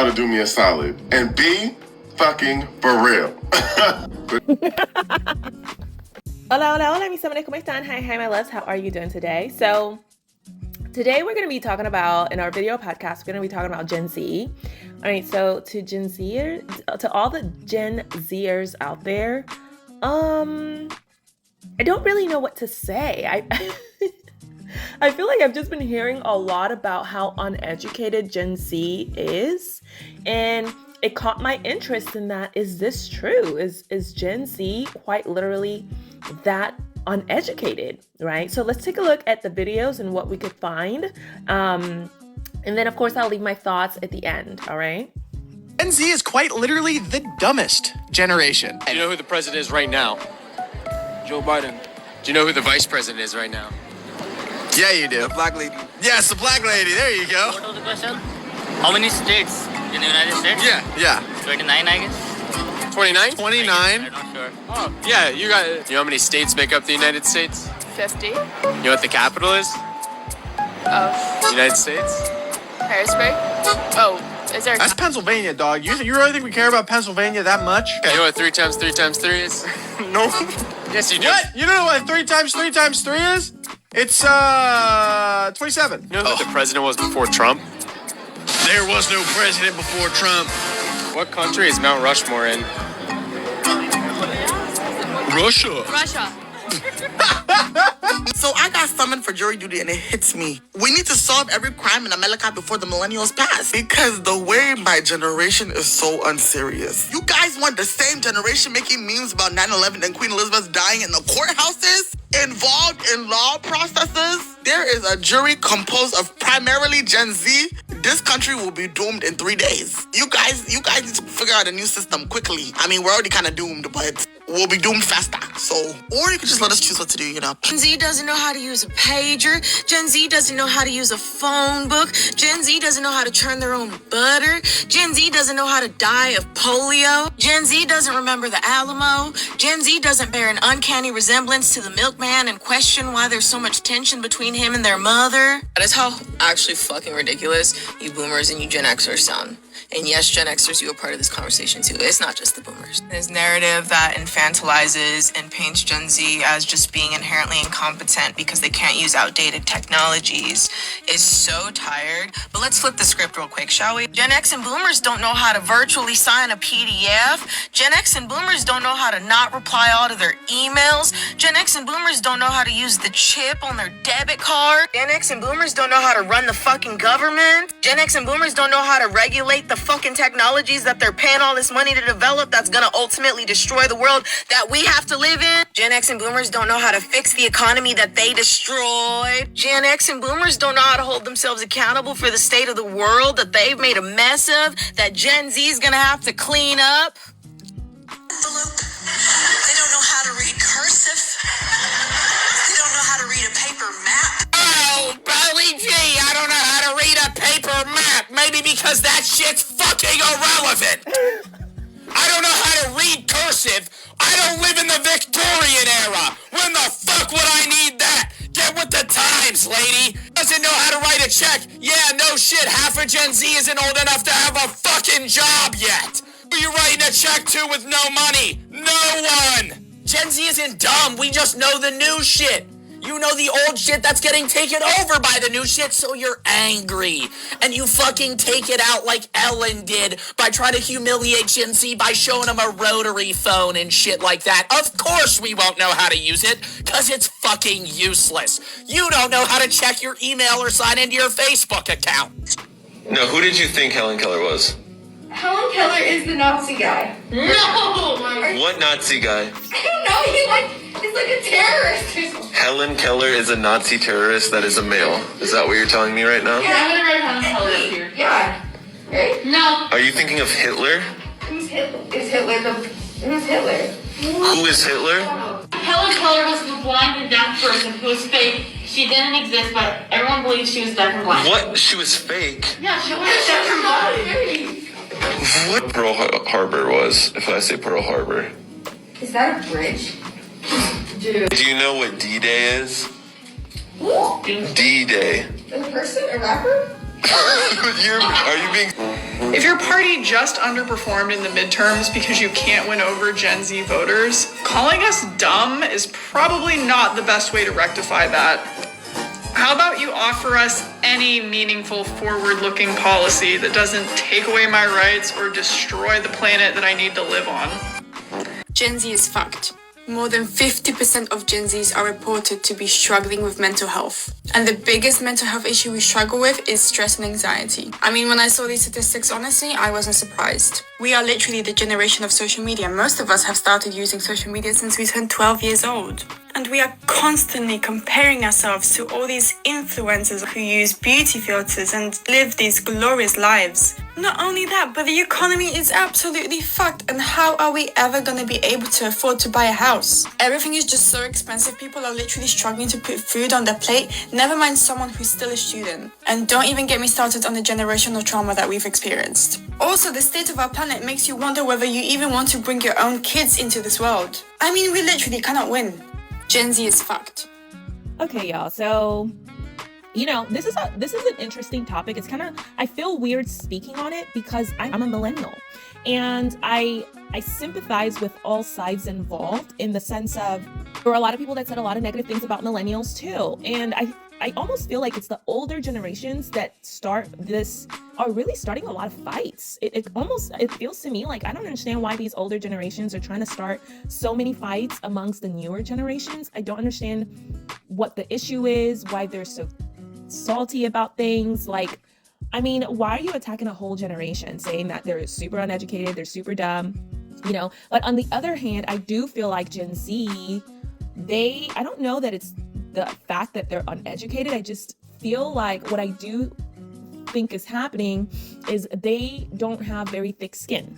y'all to do me a solid and be fucking for real. Hola, hola, hola, mis amores, ¿cómo están? Hi, my loves. How are you doing today? So today we're going to be talking about, in our video podcast, we're going to be talking about Gen Z. All right, so to all the Gen Zers out there, I don't really know what to say. I feel like I've just been hearing a lot about how uneducated Gen Z is, and it caught my interest in that. Is this true? Is Gen Z quite literally that uneducated, right? So let's take a look at the videos and what we could find. And then, of course, I'll leave my thoughts at the end, all right? Gen Z is quite literally the dumbest generation. Do you know who the president is right now? Joe Biden. Do you know who the vice president is right now? Yeah, you do. The black lady. Yes, the black lady. There you go. What was the question? How many states in the United States? Yeah. 29, I guess. 29? 29. I'm not sure. Oh, yeah, you know how many states make up the United States? 50 You know what the capital is? of United States? Harrisburg. Oh, is there? That's Pennsylvania, dog. You really think we care about Pennsylvania that much? You know what 3 times 3 times 3 is? No. Yes, you do. What? You don't know what 3 times 3 times 3 is? It's 27. You know who the president was before Trump? There was no president before Trump. What country is Mount Rushmore in? Russia. So I got summoned for jury duty and it hits me. We need to solve every crime in America before the millennials pass. Because the way my generation is so unserious. You guys want the same generation making memes about 9/11 and Queen Elizabeth dying in the courthouses? Involved in law processes? There is a jury composed of primarily Gen Z. This country will be doomed in 3 days. You guys need to figure out a new system quickly. I mean, we're already kind of doomed, but we'll be doomed faster. So, or you could just let us choose what to do, you know. Gen Z doesn't know how to use a pager. Gen Z doesn't know how to use a phone book. Gen Z doesn't know how to churn their own butter. Gen Z doesn't know how to die of polio. Gen Z doesn't remember the Alamo. Gen Z doesn't bear an uncanny resemblance to the milkman and question why there's so much tension between him and their mother. That is how actually fucking ridiculous you boomers and you Gen Xers sound. And yes, Gen Xers, you are part of this conversation too. It's not just the boomers. This narrative that infantilizes and paints Gen Z as just being inherently incompetent because they can't use outdated technologies is so tired. But let's flip the script real quick, shall we? Gen X and boomers don't know how to virtually sign a PDF. Gen X and boomers don't know how to not reply all to their emails. Gen X and boomers don't know how to use the chip on their debit card. Gen X and boomers don't know how to run the fucking government. Gen X and boomers don't know how to regulate the fucking technologies that they're paying all this money to develop that's gonna ultimately destroy the world that we have to live in. Gen X and boomers don't know how to fix the economy that they destroyed. Gen X and boomers don't know how to hold themselves accountable for the state of the world that they've made a mess of, that Gen Z is gonna have to clean up. They don't know how to read cursive. They don't know how to read a paper map. Oh, Billy G, I don't know how to read a paper map. Maybe because that shit's fucking irrelevant. I don't know how to read cursive. I don't live in the Victorian era. When the fuck would I need that? Get with the times, lady. Doesn't know how to write a check. Yeah, no shit. Half of Gen Z isn't old enough to have a fucking job yet. Who are you writing a check to with no money? No one. Gen Z isn't dumb. We just know the new shit. You know the old shit that's getting taken over by the new shit, so you're angry. And you fucking take it out like Ellen did by trying to humiliate Gen Z by showing them a rotary phone and shit like that. Of course we won't know how to use it, because it's fucking useless. You don't know how to check your email or sign into your Facebook account. No, who did you think Helen Keller was? Helen Keller is the Nazi guy. No! What Nazi guy? I don't know. He's like a terrorist. Helen Keller is a Nazi terrorist that is a male. Is that what you're telling me right now? Yeah, I'm gonna write Helen Keller here. Yeah. Right? No. Are you thinking of Hitler? Who's Hitler? Who's Hitler? Who is Hitler? Helen Keller was the blind and deaf person who was fake. She didn't exist, but everyone believes she was deaf and blind. What? She was fake? Yeah, she was deaf and blind. What Pearl Harbor was, if I say Pearl Harbor. Is that a bridge? Dude. Do you know what D-Day is? What? D-Day. A person? A rapper? Are you being... If your party just underperformed in the midterms because you can't win over Gen Z voters, calling us dumb is probably not the best way to rectify that. How about you offer us any meaningful forward-looking policy that doesn't take away my rights or destroy the planet that I need to live on? Gen Z is fucked. More than 50% of Gen Zs are reported to be struggling with mental health. And the biggest mental health issue we struggle with is stress and anxiety. I mean, when I saw these statistics, honestly, I wasn't surprised. We are literally the generation of social media. Most of us have started using social media since we turned 12 years old. And we are constantly comparing ourselves to all these influencers who use beauty filters and live these glorious lives. Not only that, but the economy is absolutely fucked. And how are we ever going to be able to afford to buy a house? Everything is just so expensive. People are literally struggling to put food on their plate, never mind someone who's still a student. And don't even get me started on the generational trauma that we've experienced. Also, the state of our planet makes you wonder whether you even want to bring your own kids into this world. I mean, we literally cannot win. Gen Z is fucked. Okay, y'all. So, you know, this is an interesting topic. It's kind of, I feel weird speaking on it because I'm a millennial, and I sympathize with all sides involved in the sense of there were a lot of people that said a lot of negative things about millennials too, and I almost feel like it's the older generations that are really starting a lot of fights. It feels to me like I don't understand why these older generations are trying to start so many fights amongst the newer generations. I don't understand what the issue is, why they're so salty about things. Like, I mean, why are you attacking a whole generation saying that they're super uneducated, they're super dumb, you know? But on the other hand, I do feel like Gen Z, I don't know that it's the fact that they're uneducated. I just feel like what I do think is happening is they don't have very thick skin.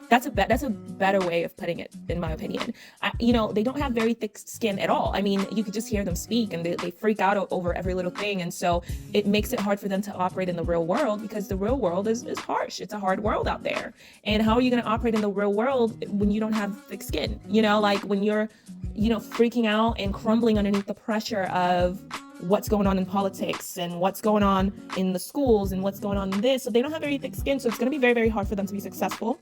That's a better way of putting it, in my opinion. They don't have very thick skin at all. I mean, you could just hear them speak and they freak out over every little thing. And so it makes it hard for them to operate in the real world because the real world is harsh. It's a hard world out there. And how are you going to operate in the real world when you don't have thick skin? You know, like when you're, freaking out and crumbling underneath the pressure of what's going on in politics and what's going on in the schools and what's going on in this. So they don't have very thick skin. So it's going to be very, very hard for them to be successful.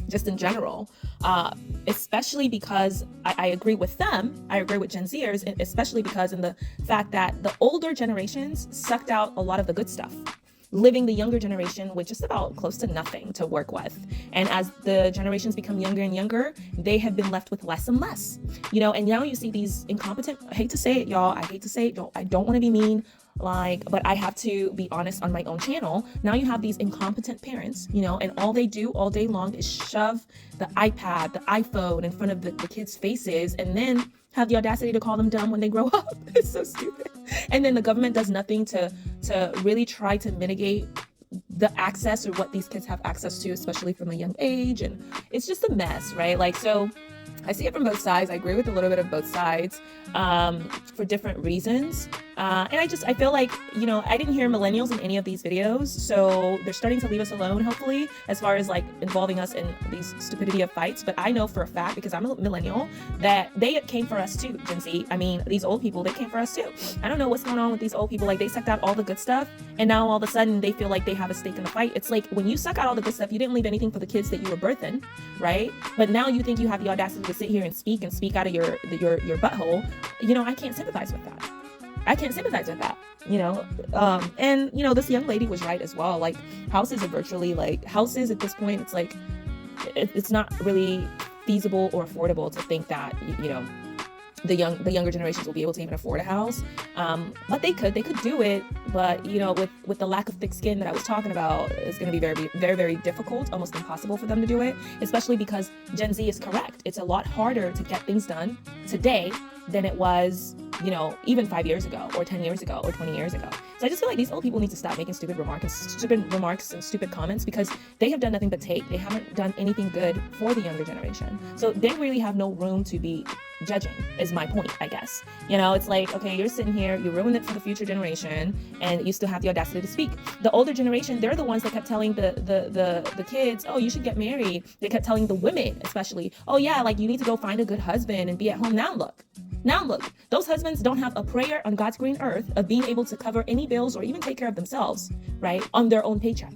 Just in general, especially because I agree with them. I agree with Gen Zers, especially because in the fact that the older generations sucked out a lot of the good stuff, leaving the younger generation with just about close to nothing to work with. And as the generations become younger and younger, they have been left with less and less, and now you see these incompetent, I hate to say it, y'all. I don't want to be mean. But I have to be honest on my own channel. Now you have these incompetent parents, and all they do all day long is shove the iPad, the iPhone in front of the kids' faces and then have the audacity to call them dumb when they grow up. It's so stupid. And then the government does nothing to really try to mitigate the access or what these kids have access to, especially from a young age. And it's just a mess, right? So I see it from both sides. I agree with a little bit of both sides for different reasons. And I feel like, I didn't hear millennials in any of these videos. So they're starting to leave us alone, hopefully, as far as involving us in these stupidity of fights. But I know for a fact, because I'm a millennial, that they came for us too, Gen Z. I mean, these old people, they came for us too. I don't know what's going on with these old people. They sucked out all the good stuff. And now all of a sudden they feel like they have a stake in the fight. It's like when you suck out all the good stuff, you didn't leave anything for the kids that you were birthing, right? But now you think you have the audacity to sit here and speak out of your butthole. I can't sympathize with that. And this young lady was right as well. Houses are virtually houses at this point. It's it's not really feasible or affordable to think that the younger generations will be able to even afford a house. But they could do it. But with the lack of thick skin that I was talking about, it's going to be very, very, very difficult, almost impossible for them to do it, especially because Gen Z is correct. It's a lot harder to get things done today than it was, even 5 years ago or 10 years ago or 20 years ago. So I just feel like these old people need to stop making stupid remarks and stupid comments because they have done nothing but take. They haven't done anything good for the younger generation. So they really have no room to be judging, is my point, I guess. It's like, okay, you're sitting here, you ruined it for the future generation, and you still have the audacity to speak. The older generation, they're the ones that kept telling the kids, oh, you should get married. They kept telling the women, especially, oh yeah, you need to go find a good husband and be at home. Now look, those husbands don't have a prayer on God's green earth of being able to cover any bills or even take care of themselves, right, on their own paycheck.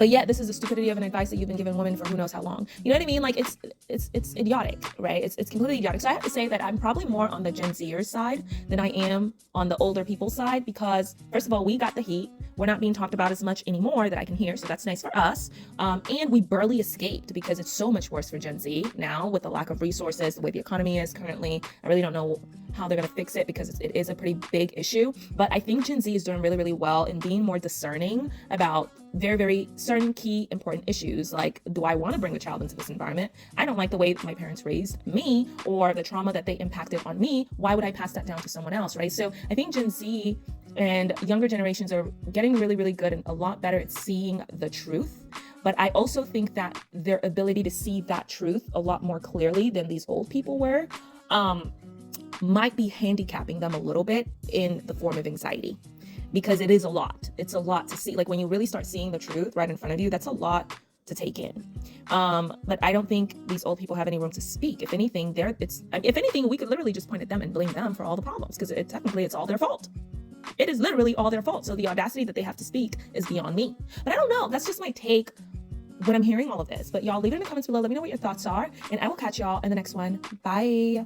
But yet, this is the stupidity of an advice that you've been giving women for who knows how long. You know what I mean? Like, it's idiotic, right? It's completely idiotic. So I have to say that I'm probably more on the Gen Zers side than I am on the older people's side because, first of all, we got the heat. We're not being talked about as much anymore that I can hear, so that's nice for us. And we barely escaped because it's so much worse for Gen Z now with the lack of resources, the way the economy is currently. I really don't know how they're going to fix it because it is a pretty big issue. But I think Gen Z is doing really, really well in being more discerning about very, very certain key important issues like, do I want to bring a child into this environment? I don't like the way my parents raised me or the trauma that they impacted on me. Why would I pass that down to someone else, right? So I think Gen Z and younger generations are getting really, really good and a lot better at seeing the truth. But I also think that their ability to see that truth a lot more clearly than these old people were, might be handicapping them a little bit in the form of anxiety, because it is a lot. It's a lot to see. Like when you really start seeing the truth right in front of you, that's a lot to take in. But I don't think these old people have any room to speak. If anything, we could literally just point at them and blame them for all the problems because technically it's all their fault. It is literally all their fault. So the audacity that they have to speak is beyond me. But I don't know. That's just my take when I'm hearing all of this. But y'all leave it in the comments below. Let me know what your thoughts are. And I will catch y'all in the next one. Bye.